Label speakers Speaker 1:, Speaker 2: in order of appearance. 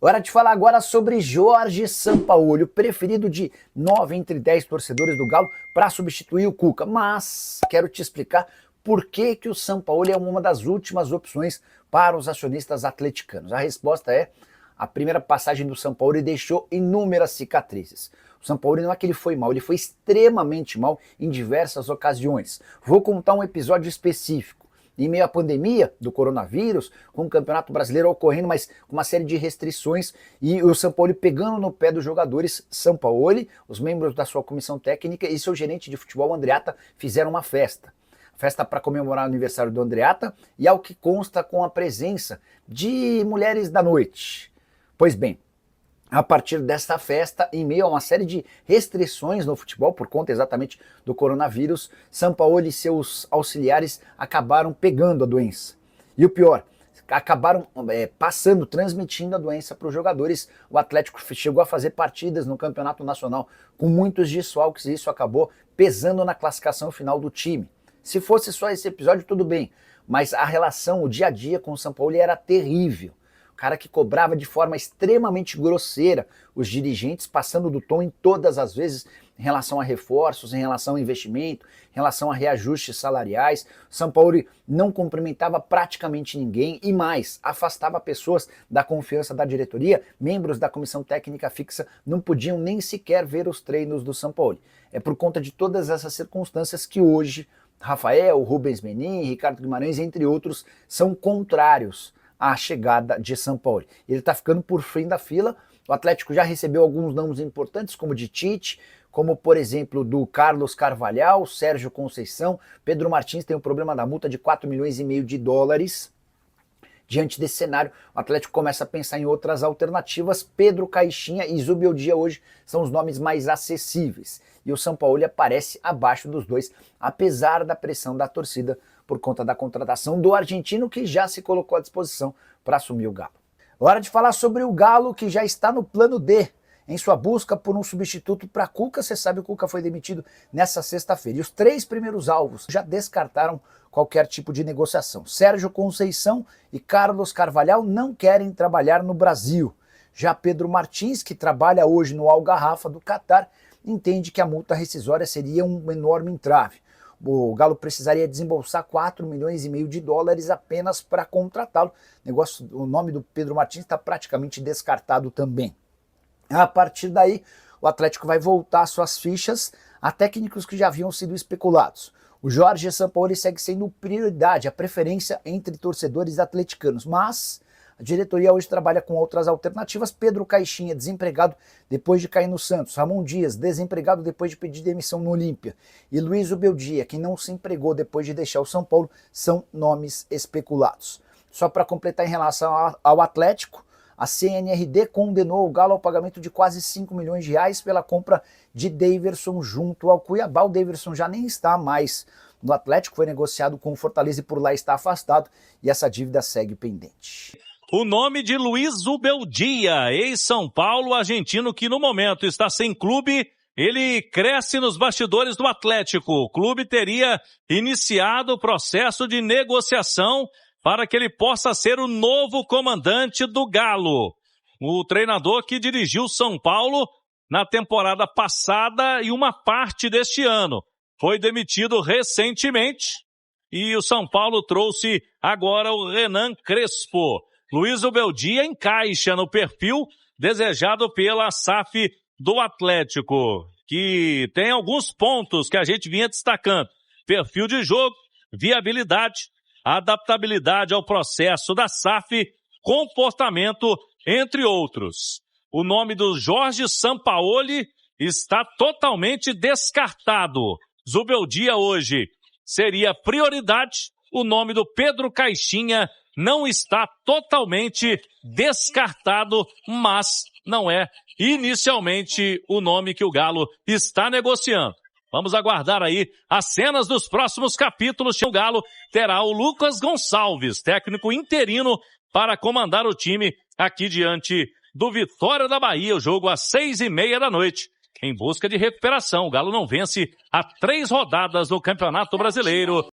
Speaker 1: Hora de falar agora sobre Jorge Sampaoli, o preferido de 9 entre 10 torcedores do Galo para substituir o Cuca. Mas quero te explicar por que o Sampaoli é uma das últimas opções para os acionistas atleticanos. A resposta é: a primeira passagem do Sampaoli deixou inúmeras cicatrizes. O Sampaoli não é que ele foi mal, ele foi extremamente mal em diversas ocasiões. Vou contar um episódio específico. Em meio à pandemia do coronavírus, com o Campeonato Brasileiro ocorrendo, mas com uma série de restrições, e o Sampaoli pegando no pé dos jogadores, Sampaoli, os membros da sua comissão técnica e seu gerente de futebol, Andreatta, fizeram uma festa. Festa para comemorar o aniversário do Andreatta e, ao que consta, com a presença de mulheres da noite. Pois bem, a partir desta festa, em meio a uma série de restrições no futebol, por conta exatamente do coronavírus, Sampaoli e seus auxiliares acabaram pegando a doença. E o pior, acabaram transmitindo a doença para os jogadores. O Atlético chegou a fazer partidas no Campeonato Nacional com muitos desfalques e isso acabou pesando na classificação final do time. Se fosse só esse episódio, tudo bem, mas a relação, o dia a dia com o Sampaoli era terrível. Cara que cobrava de forma extremamente grosseira os dirigentes, passando do tom em todas as vezes em relação a reforços, em relação a investimento, em relação a reajustes salariais. Sampaoli não cumprimentava praticamente ninguém e mais, afastava pessoas da confiança da diretoria. Membros da comissão técnica fixa não podiam nem sequer ver os treinos do Sampaoli. É por conta de todas essas circunstâncias que hoje Rafael, Rubens Menin, Ricardo Guimarães, entre outros, são contrários a chegada de Sampaoli. Ele está ficando por fim da fila. O Atlético já recebeu alguns nomes importantes, como de Tite, como por exemplo do Carlos Carvalhal, Sérgio Conceição. Pedro Martins tem o problema da multa de 4,5 milhões de dólares. Diante desse cenário, o Atlético começa a pensar em outras alternativas. Pedro Caixinha e Zubeldia hoje são os nomes mais acessíveis. E o Sampaoli aparece abaixo dos dois, apesar da pressão da torcida por conta da contratação do argentino, que já se colocou à disposição para assumir o Galo. Hora de falar sobre o Galo, que já está no plano D, em sua busca por um substituto para Cuca. Você sabe, o Cuca foi demitido nessa sexta-feira. E os 3 primeiros alvos já descartaram qualquer tipo de negociação. Sérgio Conceição e Carlos Carvalhal não querem trabalhar no Brasil. Já Pedro Martins, que trabalha hoje no Al Garrafa do Catar, entende que a multa rescisória seria um enorme entrave. O Galo precisaria desembolsar 4,5 milhões de dólares apenas para contratá-lo. O nome do Pedro Martins está praticamente descartado também. A partir daí, o Atlético vai voltar suas fichas a técnicos que já haviam sido especulados. O Jorge Sampaoli segue sendo prioridade, a preferência entre torcedores atleticanos, mas a diretoria hoje trabalha com outras alternativas. Pedro Caixinha, desempregado depois de cair no Santos. Ramon Dias, desempregado depois de pedir demissão no Olímpia. E Luiz Zubeldia, que não se empregou depois de deixar o São Paulo, são nomes especulados. Só para completar em relação ao Atlético, a CNRD condenou o Galo ao pagamento de quase 5 milhões de reais pela compra de Daverson junto ao Cuiabá. O Daverson já nem está mais no Atlético, foi negociado com o Fortaleza e por lá está afastado, e essa dívida segue pendente.
Speaker 2: O nome de Luiz Zubeldia, ex-São Paulo, argentino que no momento está sem clube, ele cresce nos bastidores do Atlético. O clube teria iniciado o processo de negociação para que ele possa ser o novo comandante do Galo. O treinador que dirigiu São Paulo na temporada passada e uma parte deste ano. Foi demitido recentemente e o São Paulo trouxe agora o Renan Crespo. Luiz Zubeldia encaixa no perfil desejado pela SAF do Atlético, que tem alguns pontos que a gente vinha destacando. Perfil de jogo, viabilidade, adaptabilidade ao processo da SAF, comportamento, entre outros. O nome do Jorge Sampaoli está totalmente descartado. Zubeldia hoje seria prioridade. O nome do Pedro Caixinha não está totalmente descartado, mas não é inicialmente o nome que o Galo está negociando. Vamos aguardar aí as cenas dos próximos capítulos. O Galo terá o Lucas Gonçalves, técnico interino, para comandar o time aqui diante do Vitória da Bahia. O jogo às 6h30 da noite. Em busca de recuperação, o Galo não vence há 3 rodadas do Campeonato Brasileiro.